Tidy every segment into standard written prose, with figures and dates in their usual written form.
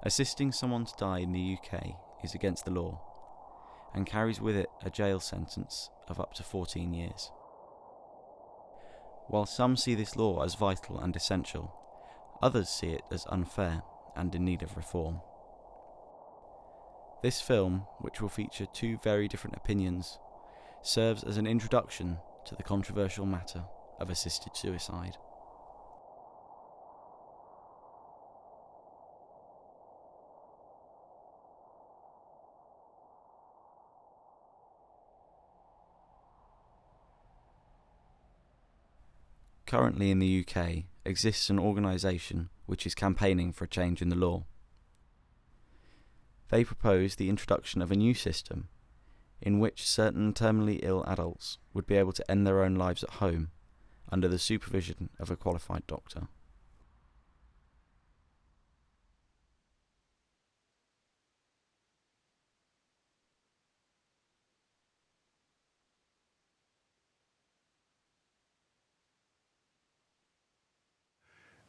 Assisting someone to die in the UK is against the law and carries with it a jail sentence of up to 14 years. While some see this law as vital and essential, others see it as unfair and in need of reform. This film, which will feature two very different opinions, serves as an introduction to the controversial matter of assisted suicide. Currently in the UK exists an organisation which is campaigning for a change in the law. They propose the introduction of a new system in which certain terminally ill adults would be able to end their own lives at home under the supervision of a qualified doctor.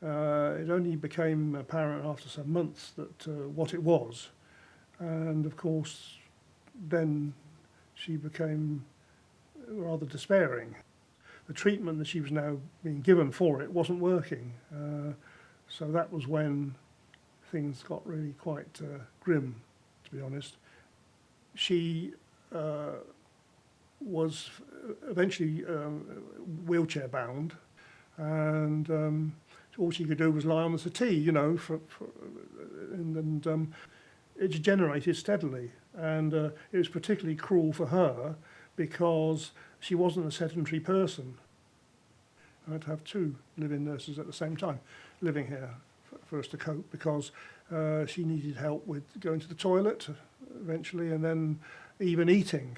It only became apparent after some months that what it was, and of course then she became rather despairing. The treatment that she was now being given for it wasn't working, so that was when things got really quite grim, to be honest. She was eventually wheelchair bound, and all she could do was lie on the settee, and it degenerated steadily. And it was particularly cruel for her because she wasn't a sedentary person. I had to have two live-in nurses at the same time living here for us to cope, because she needed help with going to the toilet eventually, and then even eating.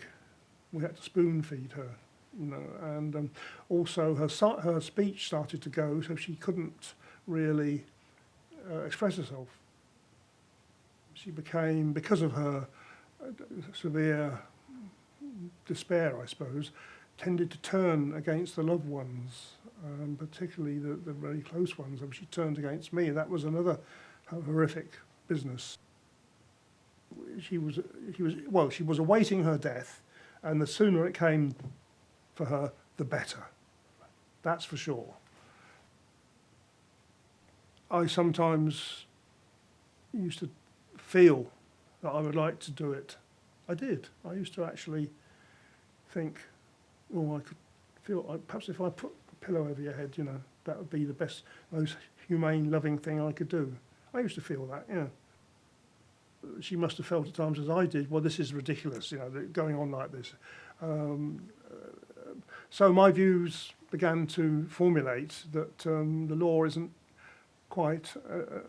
We had to spoon feed her. And also her speech started to go, so she couldn't really express herself. She became, because of her severe despair, I suppose, tended to turn against the loved ones, particularly the very close ones. She turned against me. That was another horrific business. She was awaiting her death, and the sooner it came for her, the better. That's for sure. I sometimes used to feel that I would like to do it. I did. I used to actually think, I could feel like perhaps if I put a pillow over your head, that would be the best, most humane, loving thing I could do. I used to feel that, yeah. She must have felt at times as I did, well, this is ridiculous, going on like this. So my views began to formulate that the law isn't quite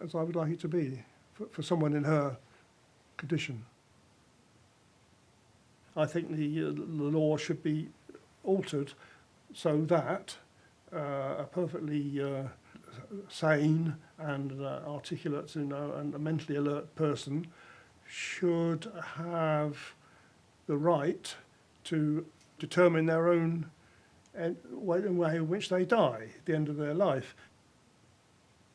as I would like it to be for someone in her condition. I think the law should be altered so that a perfectly sane and articulate, and a mentally alert person should have the right to determine their own way in which they die at the end of their life.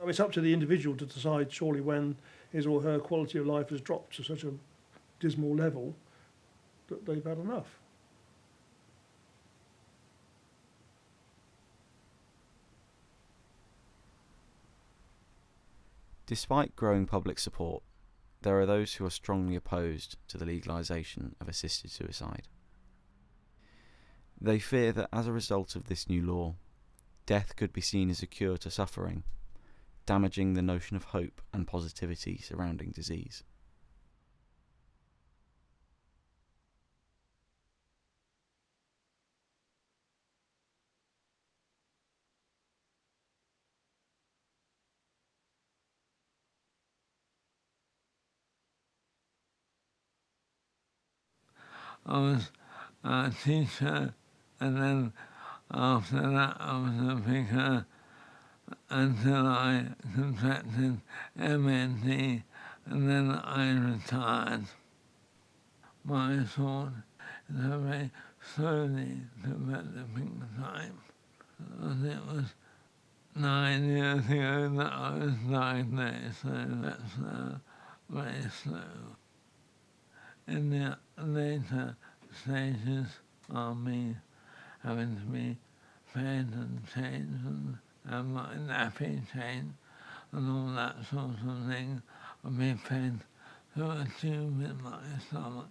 It's up to the individual to decide, surely, when his or her quality of life has dropped to such a dismal level that they've had enough. Despite growing public support, there are those who are strongly opposed to the legalisation of assisted suicide. They fear that as a result of this new law, death could be seen as a cure to suffering, damaging the notion of hope and positivity surrounding disease. I was a teacher, and then after that I was a vicar until I contracted MND, and then I retired. My thought is a very slowly developing time. And it was 9 years ago that I was diagnosed, so that's very slow. In the later stages of me having to be fed and changed and my nappy changed and all that sort of thing, I'll be fed through a tube in my stomach.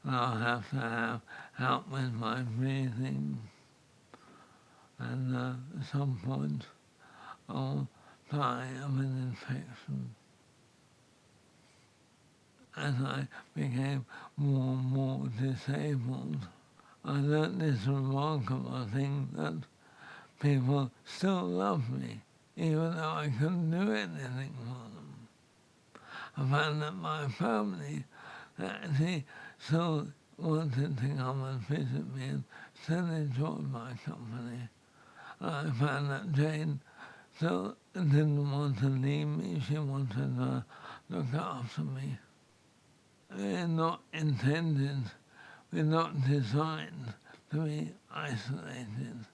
And I'll have to have help with my breathing. And at some point, I'll die of an infection. As I became more and more disabled, I learned this remarkable thing that people still love me, even though I couldn't do anything for them. I found that my family actually still wanted to come and visit me and still enjoyed my company. I found that Jane still didn't want to leave me, she wanted to look after me. We're not intended, we're not designed to be isolated.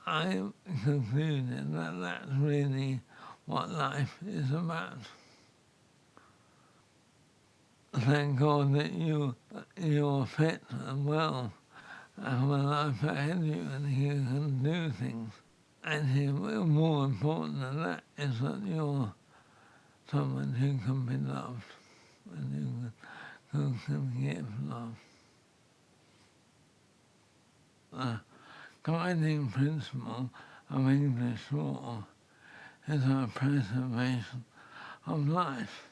I concluded that that's really what life is about. Thank God that you're fit and well, have a life ahead of you and you can do things. And more important than that is that you're someone who can be loved and who can give love. The guiding principle of English law is our preservation of life.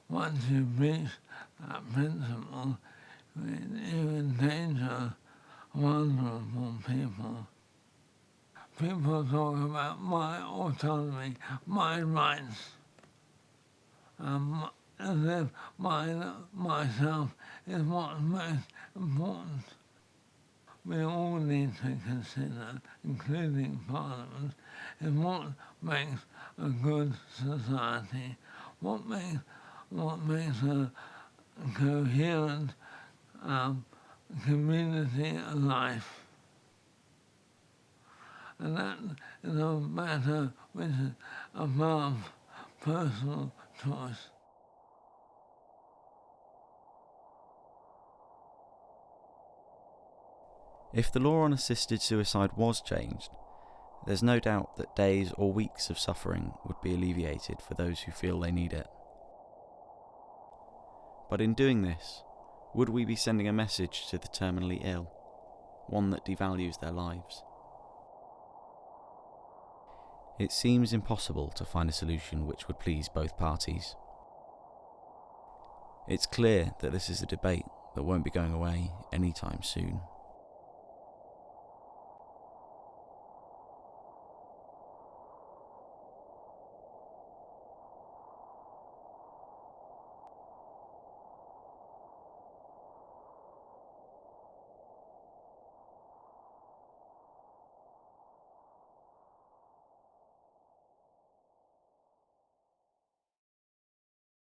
Once you've reached that principle, you endanger vulnerable people. People talk about my autonomy, my rights, as if myself is what's most important. We all need to consider, including Parliament, is what makes a good society, what makes a coherent community alive. And that is a matter which is above personal choice. If the law on assisted suicide was changed, there's no doubt that days or weeks of suffering would be alleviated for those who feel they need it. But in doing this, would we be sending a message to the terminally ill, one that devalues their lives? It seems impossible to find a solution which would please both parties. It's clear that this is a debate that won't be going away anytime soon.